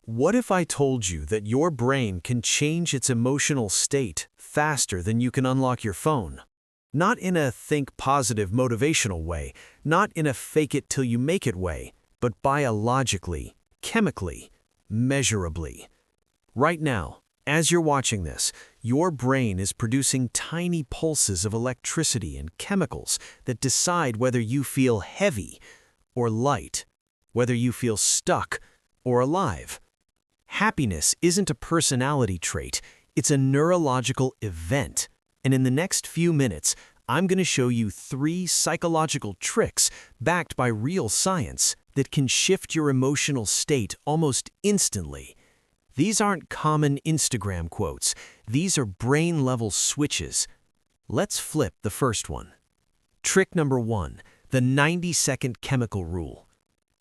What if I told you that your brain can change its emotional state faster than you can unlock your phone? Not in a think positive motivational way, not in a fake it till you make it way, but biologically, chemically, measurably. Right now, as you're watching this, your brain is producing tiny pulses of electricity and chemicals that decide whether you feel heavy or light, whether you feel stuck or alive. Happiness isn't a personality trait, it's a neurological event. And in the next few minutes, I'm going to show you 3 psychological tricks backed by real science that can shift your emotional state almost instantly. These aren't common Instagram quotes, these are brain-level switches. Let's flip the first one. Trick number 1, the 90-second chemical rule.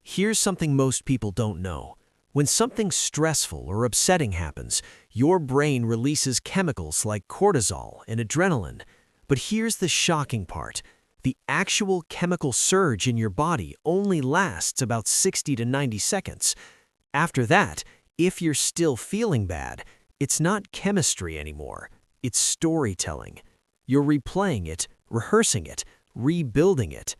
Here's something most people don't know. When something stressful or upsetting happens, your brain releases chemicals like cortisol and adrenaline. But here's the shocking part. The actual chemical surge in your body only lasts about 60 to 90 seconds. After that, if you're still feeling bad, it's not chemistry anymore. It's storytelling. You're replaying it, rehearsing it, rebuilding it.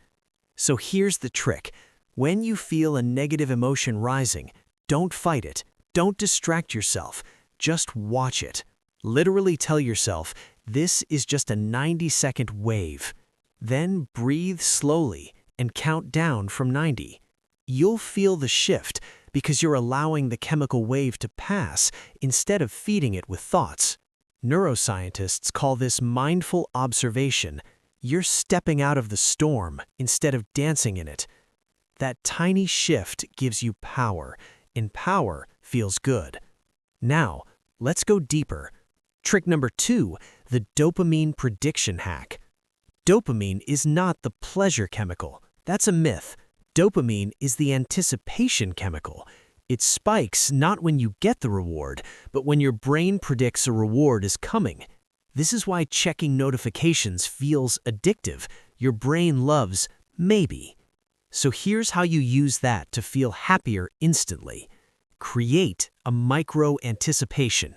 So here's the trick. When you feel a negative emotion rising, don't fight it. Don't distract yourself. Just watch it. Literally tell yourself, this is just a 90-second wave. Then breathe slowly and count down from 90. You'll feel the shift because you're allowing the chemical wave to pass instead of feeding it with thoughts. Neuroscientists call this mindful observation. You're stepping out of the storm instead of dancing in it. That tiny shift gives you power, and power feels good. Now, let's go deeper. Trick number 2, the dopamine prediction hack. Dopamine is not the pleasure chemical. That's a myth. Dopamine is the anticipation chemical. It spikes not when you get the reward, but when your brain predicts a reward is coming. This is why checking notifications feels addictive. Your brain loves maybe. So here's how you use that to feel happier instantly. Create a micro-anticipation.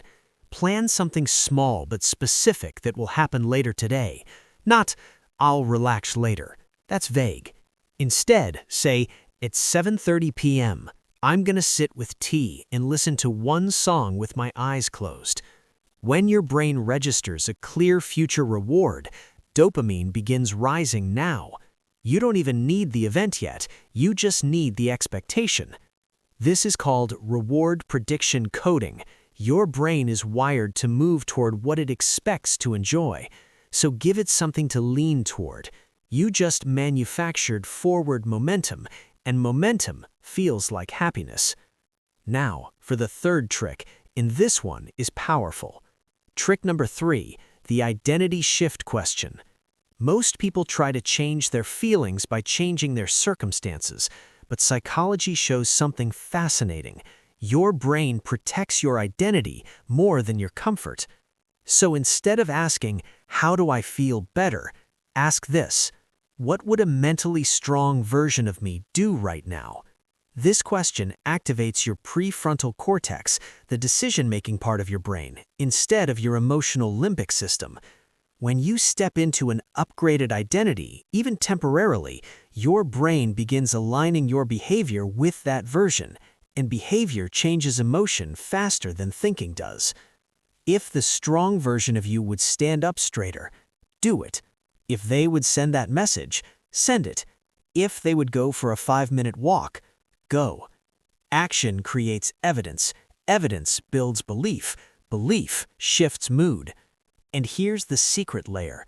Plan something small but specific that will happen later today. Not, I'll relax later. That's vague. Instead, say, at 7:30 p.m., I'm going to sit with tea and listen to one song with my eyes closed. When your brain registers a clear future reward, dopamine begins rising now. You don't even need the event yet, you just need the expectation. This is called reward prediction coding. Your brain is wired to move toward what it expects to enjoy, so give it something to lean toward. You just manufactured forward momentum, and momentum feels like happiness. Now, for the third trick, and this one is powerful. Trick number 3, the identity shift question. Most people try to change their feelings by changing their circumstances, but psychology shows something fascinating. Your brain protects your identity more than your comfort. So instead of asking, how do I feel better? Ask this, what would a mentally strong version of me do right now? This question activates your prefrontal cortex, the decision-making part of your brain, instead of your emotional limbic system. When you step into an upgraded identity, even temporarily, your brain begins aligning your behavior with that version, and behavior changes emotion faster than thinking does. If the strong version of you would stand up straighter, do it. If they would send that message, send it. If they would go for a 5-minute walk, go. Action creates evidence. Evidence builds belief. Belief shifts mood. And here's the secret layer.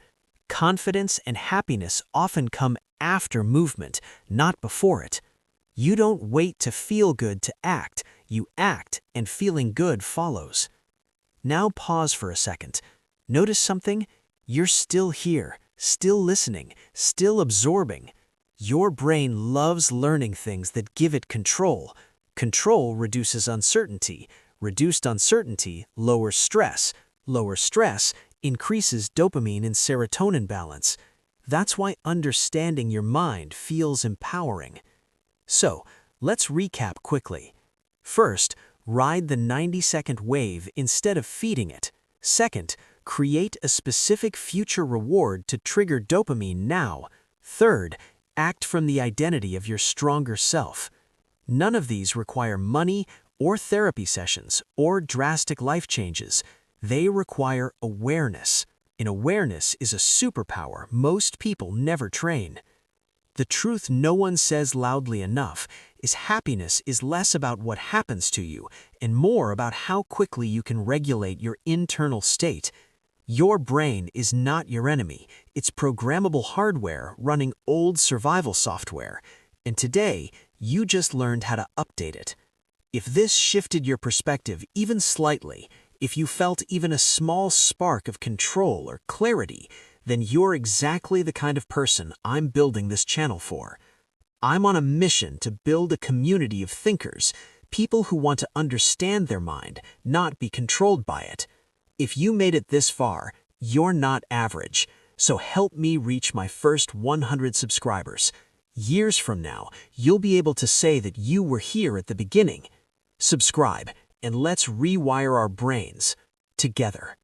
Confidence and happiness often come after movement, not before it. You don't wait to feel good to act. You act, and feeling good follows. Now pause for a second. Notice something? You're still here, still listening, still absorbing. Your brain loves learning things that give it control. Control reduces uncertainty. Reduced uncertainty lowers stress. Lower stress increases dopamine and serotonin balance. That's why understanding your mind feels empowering. So, let's recap quickly. First, ride the 90-second wave instead of feeding it. Second, create a specific future reward to trigger dopamine now. Third, act from the identity of your stronger self. None of these require money or therapy sessions or drastic life changes. They require awareness, and awareness is a superpower most people never train. The truth no one says loudly enough is happiness is less about what happens to you and more about how quickly you can regulate your internal state. Your brain is not your enemy. It's programmable hardware running old survival software. And today, you just learned how to update it. If this shifted your perspective even slightly, if you felt even a small spark of control or clarity, then you're exactly the kind of person I'm building this channel for. I'm on a mission to build a community of thinkers, people who want to understand their mind, not be controlled by it. If you made it this far, you're not average, so help me reach my first 100 subscribers. Years from now, you'll be able to say that you were here at the beginning. Subscribe, and let's rewire our brains together.